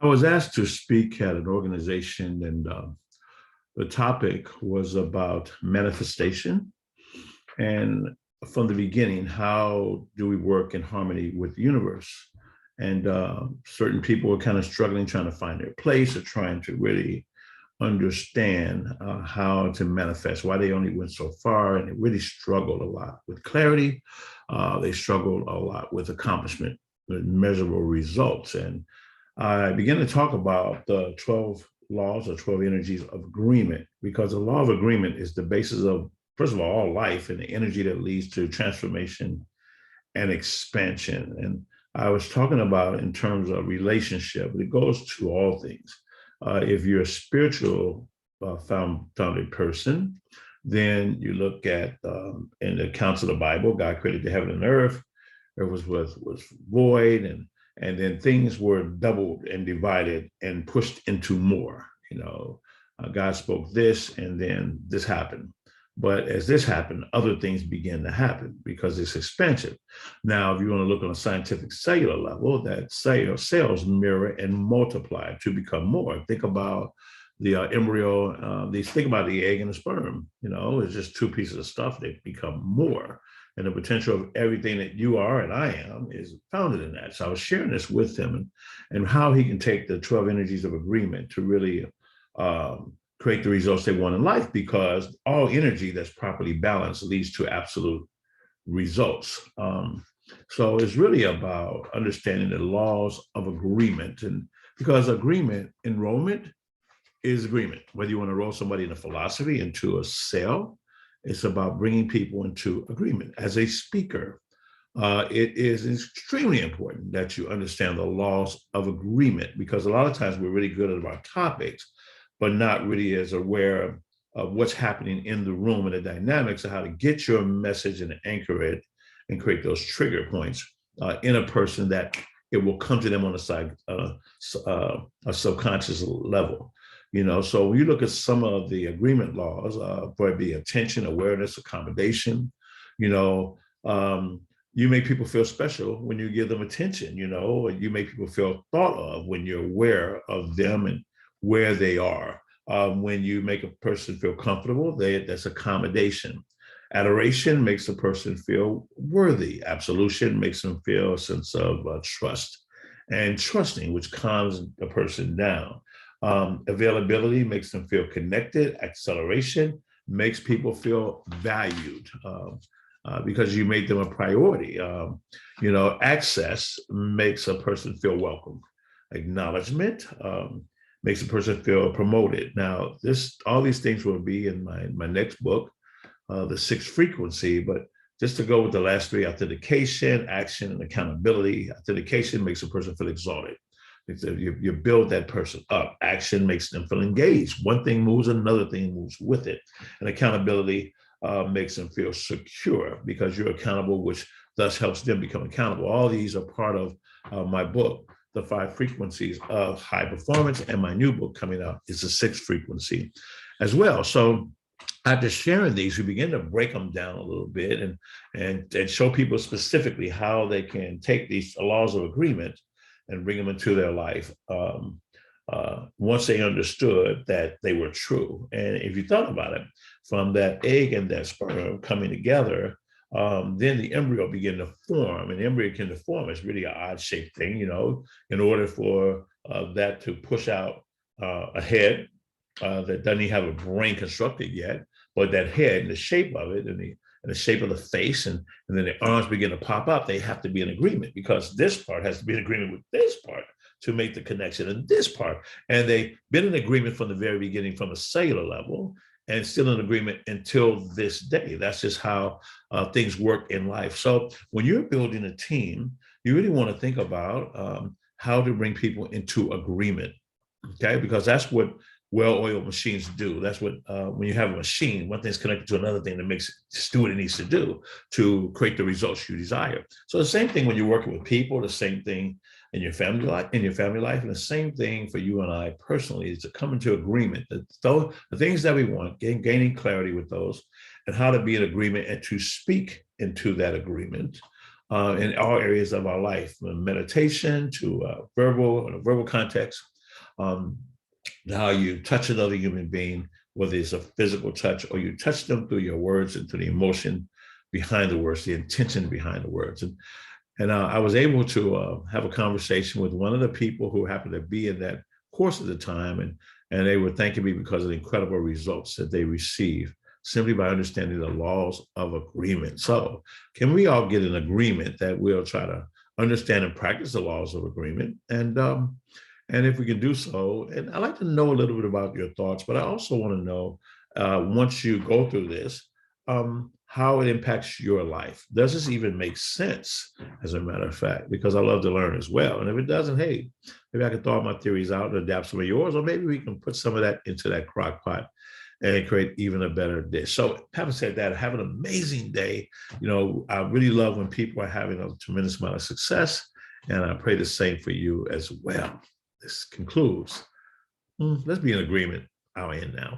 I was asked to speak at an organization, and the topic was about manifestation. And from the beginning, how do we work in harmony with the universe? And certain people were kind of struggling, trying to find their place or trying to really understand how to manifest, why they only went so far. And they really struggled a lot with clarity. They struggled a lot with accomplishment, with measurable results. And I began to talk about the 12 laws or 12 energies of agreement, because the law of agreement is the basis of, first of all life and the energy that leads to transformation and expansion. And I was talking about in terms of relationship, it goes to all things. If you're a spiritual founded person, then you look at in the accounts of the Bible, God created the heaven and earth. Earth was void, and then things were doubled and divided and pushed into more. God spoke this, and then this happened. But as this happened, other things began to happen because it's expansion. Now, if you want to look on a scientific cellular level, that cells mirror and multiply to become more. Think about the embryo. Think about the egg and the sperm. It's just two pieces of stuff that become more. And the potential of everything that you are and I am is founded in that. So I was sharing this with him, and how he can take the 12 energies of agreement to really create the results they want in life, because all energy that's properly balanced leads to absolute results. So it's really about understanding the laws of agreement, and because enrollment is agreement. Whether you want to roll somebody in a philosophy, into a cell, it's about bringing people into agreement. As a speaker, it is extremely important that you understand the laws of agreement, because a lot of times we're really good at our topics, but not really as aware of what's happening in the room and the dynamics of how to get your message and anchor it and create those trigger points in a person that it will come to them on a subconscious level. So when you look at some of the agreement laws, whether it be attention, awareness, accommodation, you make people feel special when you give them attention, and you make people feel thought of when you're aware of them and where they are. When you make a person feel comfortable, that's accommodation. Adoration makes a person feel worthy. Absolution makes them feel a sense of trust and trusting, which calms a person down. Availability makes them feel connected. Acceleration makes people feel valued because you made them a priority. Access makes a person feel welcome. Acknowledgement makes a person feel promoted. Now, all these things will be in my next book, The Sixth Frequency, but just to go with the last three: authentication, action, and accountability. Authentication makes a person feel exalted. You build that person up. Action makes them feel engaged. One thing moves, another thing moves with it. And accountability makes them feel secure because you're accountable, which thus helps them become accountable. All these are part of my book, The Five Frequencies of High Performance, and my new book coming out is The Sixth Frequency as well. So after sharing these, we begin to break them down a little bit and show people specifically how they can take these laws of agreement and bring them into their life once they understood that they were true. And if you thought about it, from that egg and that sperm coming together, then the embryo began to form. And the embryo can form is really an odd-shaped thing, in order for that to push out a head that doesn't even have a brain constructed yet, but that head and the shape of it and the shape of the face, and then the arms begin to pop up, they have to be in agreement, because this part has to be in agreement with this part to make the connection in this part. And they've been in agreement from the very beginning, from a cellular level, and still in agreement until this day. That's just how things work in life. So when you're building a team, you really want to think about how to bring people into agreement, okay? Because that's what well-oiled machines do. That's what, when you have a machine, one thing's connected to another thing that makes it just do what it needs to do to create the results you desire. So the same thing when you're working with people, the same thing in your family life, and the same thing for you and I personally is to come into agreement that the things that we want, gaining clarity with those, and how to be in agreement and to speak into that agreement in all areas of our life, from meditation to verbal, in a verbal context, um, how you touch another human being, whether it's a physical touch or you touch them through your words and through the emotion behind the words, the intention behind the words. And I was able to have a conversation with one of the people who happened to be in that course at the time, and they were thanking me because of the incredible results that they received simply by understanding the laws of agreement. So, can we all get an agreement that we'll try to understand and practice the laws of agreement? And if we can do so, and I'd like to know a little bit about your thoughts, but I also want to know once you go through this, how it impacts your life. Does this even make sense, as a matter of fact? Because I love to learn as well. And if it doesn't, hey, maybe I can throw my theories out and adapt some of yours, or maybe we can put some of that into that crock pot and create even a better dish. So having said that, have an amazing day. I really love when people are having a tremendous amount of success, and I pray the same for you as well. This concludes. Let's be in agreement. I'll end now.